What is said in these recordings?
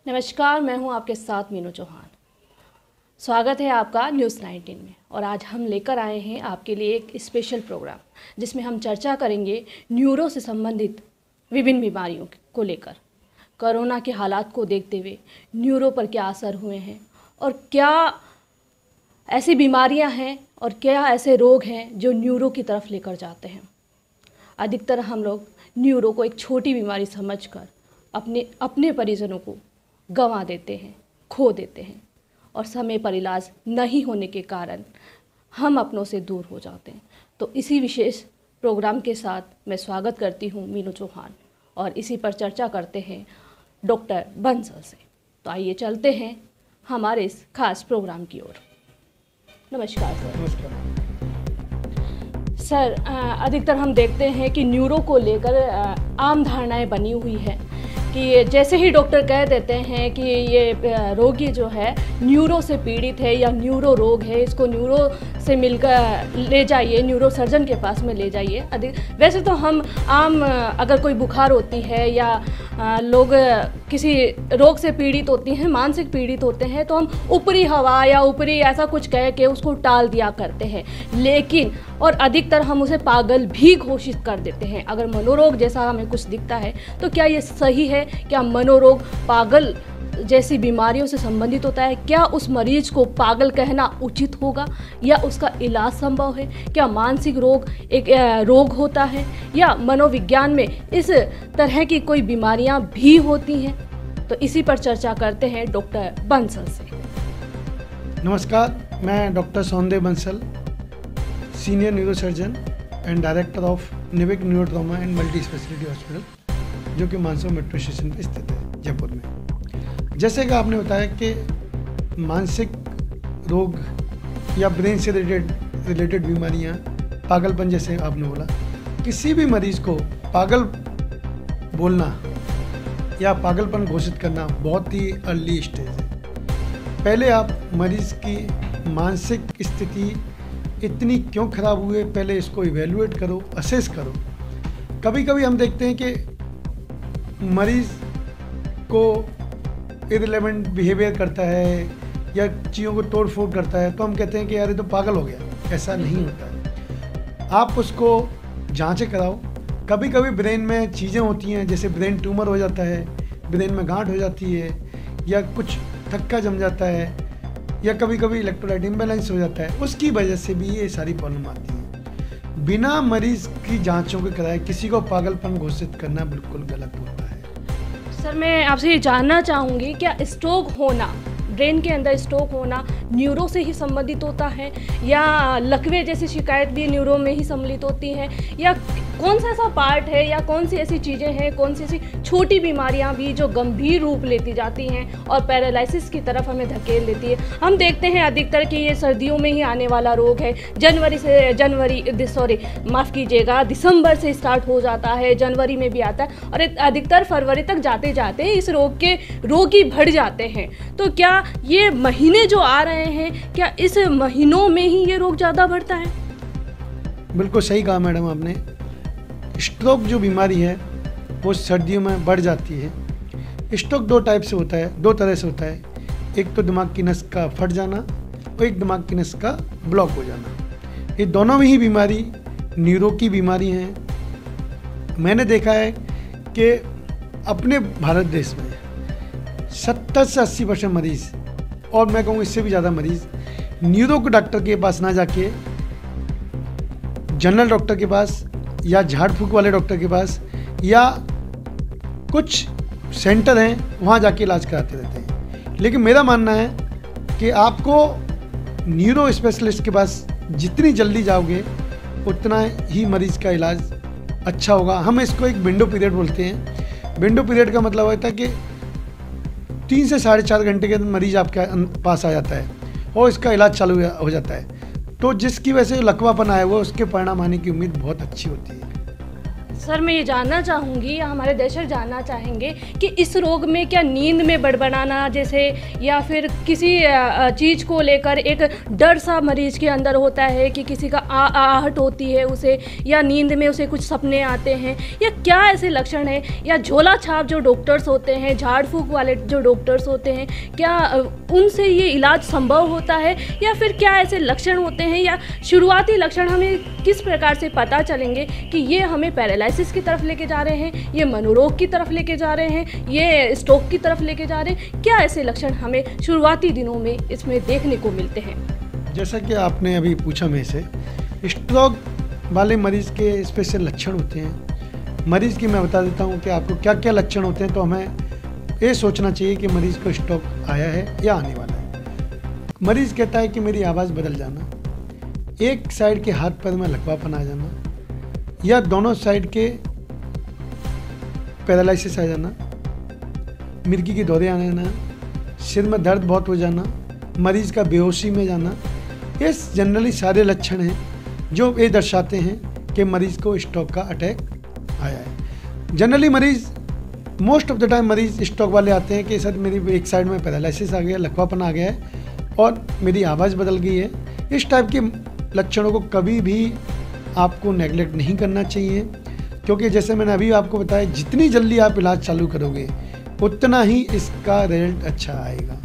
नमस्कार, मैं हूं आपके साथ मीनू चौहान। स्वागत है आपका न्यूज़ 19 में। और आज हम लेकर आए हैं आपके लिए एक स्पेशल प्रोग्राम जिसमें हम चर्चा करेंगे न्यूरो से संबंधित विभिन्न बीमारियों को लेकर। कोरोना के हालात को देखते हुए न्यूरो पर क्या असर हुए हैं और क्या ऐसी बीमारियां हैं और क्या ऐसे रोग हैं जो न्यूरो की तरफ लेकर जाते हैं। अधिकतर हम लोग न्यूरो को एक छोटी बीमारी समझकर अपने परिजनों को गंवा देते हैं, खो देते हैं और समय पर इलाज नहीं होने के कारण हम अपनों से दूर हो जाते हैं। तो इसी विशेष प्रोग्राम के साथ मैं स्वागत करती हूँ मीनू चौहान और इसी पर चर्चा करते हैं डॉक्टर बंसल से। तो आइए चलते हैं हमारे इस खास प्रोग्राम की ओर। नमस्कार सर। नमस्कार सर, अधिकतर हम देखते हैं कि न्यूरो को लेकर आम धारणाएं बनी हुई है कि जैसे ही डॉक्टर कह देते हैं कि ये रोगी जो है न्यूरो से पीड़ित है या न्यूरो रोग है, इसको न्यूरो से मिलकर ले जाइए, न्यूरो सर्जन के पास में ले जाइए। वैसे तो हम आम अगर कोई बुखार होती है या लोग किसी रोग से पीड़ित होती हैं, मानसिक पीड़ित होते हैं, तो हम ऊपरी हवा या ऊपरी ऐसा कुछ कह के उसको टाल दिया करते हैं, लेकिन और अधिकतर हम उसे पागल भी घोषित कर देते हैं अगर मनोरोग जैसा हमें कुछ दिखता है। तो क्या ये सही है? क्या मनोरोग पागल जैसी बीमारियों से संबंधित होता है? क्या उस मरीज को पागल कहना उचित होगा या उसका इलाज संभव है? क्या मानसिक रोग एक रोग होता है या मनोविज्ञान में इस तरह की कोई बीमारियां भी होती हैं? तो इसी पर चर्चा करते हैं डॉक्टर बंसल से। नमस्कार, मैं doctor Saunde Bansal, senior neurosurgeon and director of Nivik neuro trauma and multi speciality hospital, जो कि मानसरोवर मेट्रो स्टेशन पर स्थित है जयपुर में। जैसे कि आपने बताया कि मानसिक रोग या ब्रेन से रिलेटेड बीमारियां, पागलपन, जैसे आपने बोला, किसी भी मरीज़ को पागल बोलना या पागलपन घोषित करना बहुत ही अर्ली स्टेज है। पहले आप मरीज़ की मानसिक स्थिति इतनी क्यों ख़राब हुई है, पहले इसको इवेलुएट करो, असेस करो। कभी कभी हम देखते हैं कि मरीज़ को इररिलेवेंट बिहेवियर करता है या चीज़ों को तोड़ फोड़ करता है, तो हम कहते हैं कि यार ये तो पागल हो गया। ऐसा नहीं होता है। आप उसको जांचें कराओ। कभी कभी ब्रेन में चीज़ें होती हैं, जैसे ब्रेन ट्यूमर हो जाता है, ब्रेन में गांठ हो जाती है, या कुछ थक्का जम जाता है, या कभी कभी इलेक्ट्रोलाइट इम्बैलेंस हो जाता है। उसकी वजह से भी ये सारी प्रॉब्लम आती है। बिना मरीज़ की जाँचों के कराए किसी को पागलपन घोषित करना बिल्कुल गलत होता है। सर, मैं आपसे ये जानना चाहूँगी, क्या स्ट्रोक होना, ब्रेन के अंदर स्ट्रोक होना न्यूरो से ही संबंधित होता है या लकवे जैसी शिकायत भी न्यूरो में ही सम्मिलित होती है, या कौन सा ऐसा पार्ट है या कौन सी ऐसी चीज़ें हैं, कौन सी ऐसी छोटी बीमारियां भी जो गंभीर रूप लेती जाती हैं और पैरालिसिस की तरफ हमें धकेल देती है? हम देखते हैं अधिकतर कि ये सर्दियों में ही आने वाला रोग है। दिसंबर से स्टार्ट हो जाता है, जनवरी में भी आता है और अधिकतर फरवरी तक जाते जाते इस रोग के रोगी बढ़ जाते हैं। तो क्या ये महीने जो आ रहे हैं, क्या इस महीनों में ही ये रोग ज़्यादा बढ़ता है? बिल्कुल सही कहा मैडम आपने। स्ट्रोक जो बीमारी है वो सर्दियों में बढ़ जाती है। स्ट्रोक दो तरह से होता है। एक तो दिमाग की नस का फट जाना और एक दिमाग की नस का ब्लॉक हो जाना। ये दोनों ही बीमारी न्यूरो की बीमारी हैं। मैंने देखा है कि अपने भारत देश में 70 से 80% मरीज़, और मैं कहूँ इससे भी ज़्यादा मरीज़, न्यूरो के डॉक्टर के पास ना जाके जनरल डॉक्टर के पास या झाड़ फूक वाले डॉक्टर के पास या कुछ सेंटर हैं वहाँ जाके इलाज कराते रहते हैं। लेकिन मेरा मानना है कि आपको न्यूरो स्पेशलिस्ट के पास जितनी जल्दी जाओगे उतना ही मरीज़ का इलाज अच्छा होगा। हम इसको एक विंडो पीरियड बोलते हैं। विंडो पीरियड का मतलब होता है कि 3 से 4.5 घंटे के अंदर मरीज़ आपके पास आ जाता है और इसका इलाज चालू हो जाता है। तो जिसकी वजह से लकवापन आया हुआ उसके परिणाम आने की उम्मीद बहुत अच्छी होती है। सर मैं ये जानना चाहूँगी, या हमारे दर्शक जानना चाहेंगे कि इस रोग में क्या नींद में बड़बड़ाना जैसे, या फिर किसी चीज़ को लेकर एक डर सा मरीज के अंदर होता है कि किसी का आहट होती है उसे, या नींद में उसे कुछ सपने आते हैं, या क्या ऐसे लक्षण हैं, या झोला छाप जो डॉक्टर्स होते हैं, झाड़ फूक वाले जो डॉक्टर्स होते हैं, क्या उनसे ये इलाज संभव होता है, या फिर क्या ऐसे लक्षण होते हैं, या शुरुआती लक्षण हमें किस प्रकार से पता चलेंगे कि ये हमें पैरालिसिस की तरफ लेके जा रहे हैं, ये मनोरोग की तरफ लेके जा रहे हैं, ये स्ट्रोक की तरफ लेके जा रहे हैं? क्या ऐसे लक्षण हमें शुरुआती दिनों में इसमें देखने को मिलते हैं? जैसा कि आपने अभी पूछा मेरे से, स्ट्रोक वाले मरीज़ के स्पेशल लक्षण होते हैं। मरीज़ की मैं बता देता हूँ कि आपको क्या क्या लक्षण होते हैं, तो हमें ये सोचना चाहिए कि मरीज़ को स्ट्रोक आया है या आने वाला है। मरीज़ कहता है कि मेरी आवाज़ बदल जाना, एक साइड के हाथ पैर में लकवापन आ जाना, या दोनों साइड के पैरालिसिस आ जाना, मिर्गी के दौरे आने जाना, सिर में दर्द बहुत हो जाना, मरीज़ का बेहोशी में जाना, ये जनरली सारे लक्षण हैं जो ये दर्शाते हैं कि मरीज़ को स्ट्रोक का अटैक आया है। जनरली मरीज़ मोस्ट ऑफ द टाइम मरीज़ स्ट्रोक वाले आते हैं कि सर मेरी एक साइड में पैरालिसिस आ गया, लकवापन आ गया है और मेरी आवाज़ बदल गई है। इस टाइप के लक्षणों को कभी भी आपको नेगलेक्ट नहीं करना चाहिए, क्योंकि जैसे मैंने अभी आपको बताया, जितनी जल्दी आप इलाज चालू करोगे उतना ही इसका रिजल्ट अच्छा आएगा।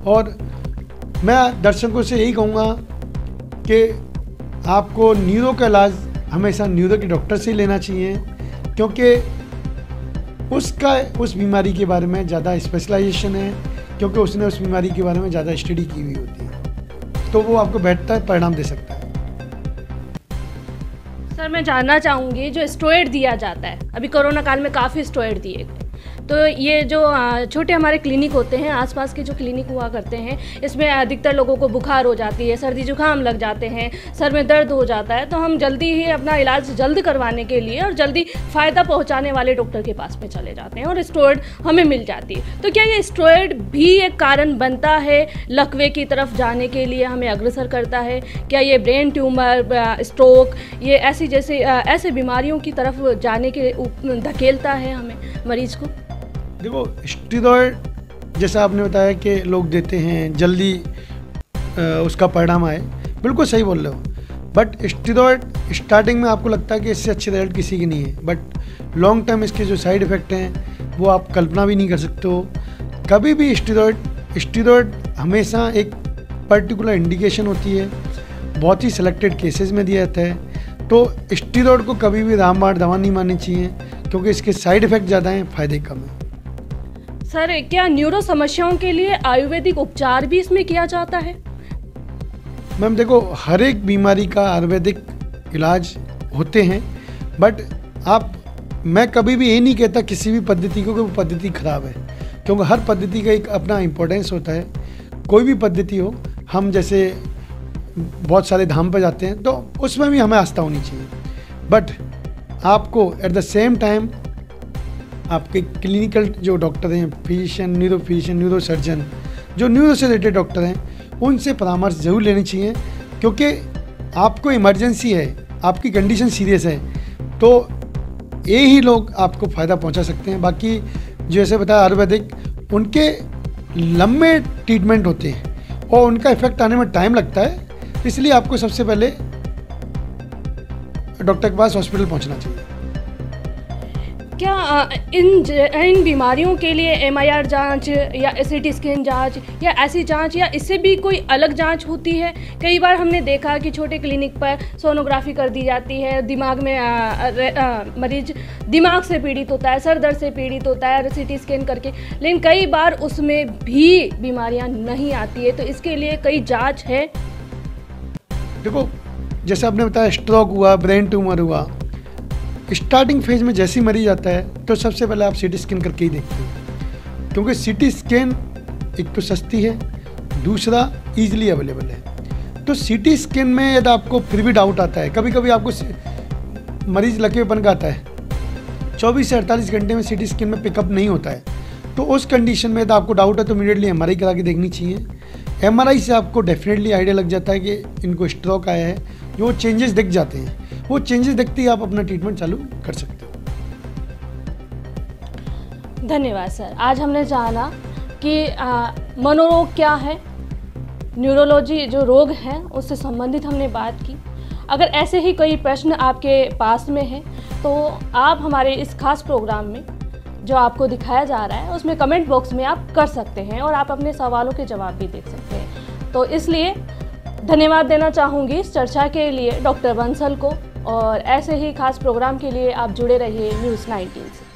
और मैं दर्शकों से यही कहूँगा कि आपको न्यूरो का इलाज हमेशा न्यूरो के डॉक्टर से ही लेना चाहिए, क्योंकि उसका उस बीमारी के बारे में ज़्यादा स्पेशलाइजेशन है, क्योंकि उसने उस बीमारी के बारे में ज़्यादा स्टडी की हुई होती है, तो वो आपको बेहतर परिणाम दे सकता है। सर मैं जानना चाहूँगी, जो स्टेरॉइड दिया जाता है, अभी कोरोना काल में काफ़ी स्टेरॉइड दिए गए, तो ये जो छोटे हमारे क्लिनिक होते हैं, आसपास के जो क्लिनिक हुआ करते हैं, इसमें अधिकतर लोगों को बुखार हो जाती है, सर्दी जुकाम लग जाते हैं, सर में दर्द हो जाता है, तो हम जल्दी ही अपना इलाज जल्द करवाने के लिए और जल्दी फ़ायदा पहुंचाने वाले डॉक्टर के पास में चले जाते हैं और स्टेरॉइड हमें मिल जाती है। तो क्या ये स्टेरॉइड भी एक कारण बनता है लकवे की तरफ जाने के लिए, हमें अग्रसर करता है? क्या ये ब्रेन ट्यूमर, स्ट्रोक, ये ऐसे बीमारियों की तरफ जाने के धकेलता है हमें मरीज़ को? देखो, स्टेरॉइड जैसा आपने बताया कि लोग देते हैं जल्दी उसका परिणाम आए, बिल्कुल सही बोल रहे हो, बट स्टेरॉइड स्टार्टिंग में आपको लगता है कि इससे अच्छे रिजल्ट किसी की नहीं है, बट लॉन्ग टर्म इसके जो साइड इफ़ेक्ट हैं वो आप कल्पना भी नहीं कर सकते हो। कभी भी स्टेरॉइड हमेशा एक पर्टिकुलर इंडिकेशन होती है, बहुत ही सिलेक्टेड केसेस में दिया जाता है, तो स्टेरॉइड को कभी भी रामबाण दवा नहीं माननी चाहिए, क्योंकि इसके साइड इफ़ेक्ट ज़्यादा हैं, फ़ायदे कम हैं। सर क्या न्यूरो समस्याओं के लिए आयुर्वेदिक उपचार भी इसमें किया जाता है? मैम देखो, हर एक बीमारी का आयुर्वेदिक इलाज होते हैं, बट मैं कभी भी ये नहीं कहता किसी भी पद्धति को कि वो पद्धति ख़राब है, क्योंकि हर पद्धति का एक अपना इम्पोर्टेंस होता है। कोई भी पद्धति हो, हम जैसे बहुत सारे धाम पर जाते हैं तो उसमें भी हमें आस्था होनी चाहिए, बट आपको एट द सेम टाइम आपके क्लिनिकल जो डॉक्टर हैं, फिजिशियन, न्यूरो सर्जन, जो न्यूरो से रिलेटेड डॉक्टर हैं, उनसे परामर्श ज़रूर लेनी चाहिए, क्योंकि आपको इमरजेंसी है, आपकी कंडीशन सीरियस है, तो ये ही लोग आपको फ़ायदा पहुंचा सकते हैं। बाकी जैसे बताया आयुर्वेदिक, उनके लंबे ट्रीटमेंट होते हैं और उनका इफेक्ट आने में टाइम लगता है, इसलिए आपको सबसे पहले डॉक्टर के पास हॉस्पिटल पहुंचना चाहिए। क्या इन बीमारियों के लिए MRI जांच या CT स्कैन जांच या ऐसी जांच या इससे भी कोई अलग जांच होती है? कई बार हमने देखा कि छोटे क्लिनिक पर सोनोग्राफी कर दी जाती है, दिमाग में मरीज दिमाग से पीड़ित होता है, सर दर्द से पीड़ित होता है CT स्कैन करके, लेकिन कई बार उसमें भी बीमारियां नहीं आती है, तो इसके लिए कई जाँच है? देखो, जैसे आपने बताया स्ट्रोक हुआ, ब्रेन ट्यूमर हुआ, स्टार्टिंग फेज में जैसे ही मरीज आता है तो सबसे पहले आप CT स्कैन करके ही देखते हैं, क्योंकि CT स्कैन एक तो सस्ती है, दूसरा ईजिली अवेलेबल है। तो CT स्कैन में यदि आपको फिर भी डाउट आता है, कभी कभी आपको मरीज लकवेपन का आता है, 24 से 48 घंटे में CT स्कैन में पिकअप नहीं होता है, तो उस कंडीशन में यदि आपको डाउट है तो इमीडिएटली MRI करा के देखनी चाहिए। MRI से आपको डेफिनेटली आइडिया लग जाता है कि इनको स्ट्रोक आया है, जो वो चेंजेस दिख जाते हैं, वो चेंजेस दिखते ही आप अपना ट्रीटमेंट चालू कर सकते हो। धन्यवाद सर। आज हमने जाना कि मनोरोग क्या है, न्यूरोलॉजी जो रोग हैं उससे संबंधित हमने बात की। अगर ऐसे ही कोई प्रश्न आपके पास में है तो आप हमारे इस खास प्रोग्राम में जो आपको दिखाया जा रहा है उसमें कमेंट बॉक्स में आप कर सकते हैं और आप अपने सवालों के जवाब भी दे सकते हैं। तो इसलिए धन्यवाद देना चाहूँगी इस चर्चा के लिए डॉक्टर बंसल को, और ऐसे ही खास प्रोग्राम के लिए आप जुड़े रहिए न्यूज़ 19 से।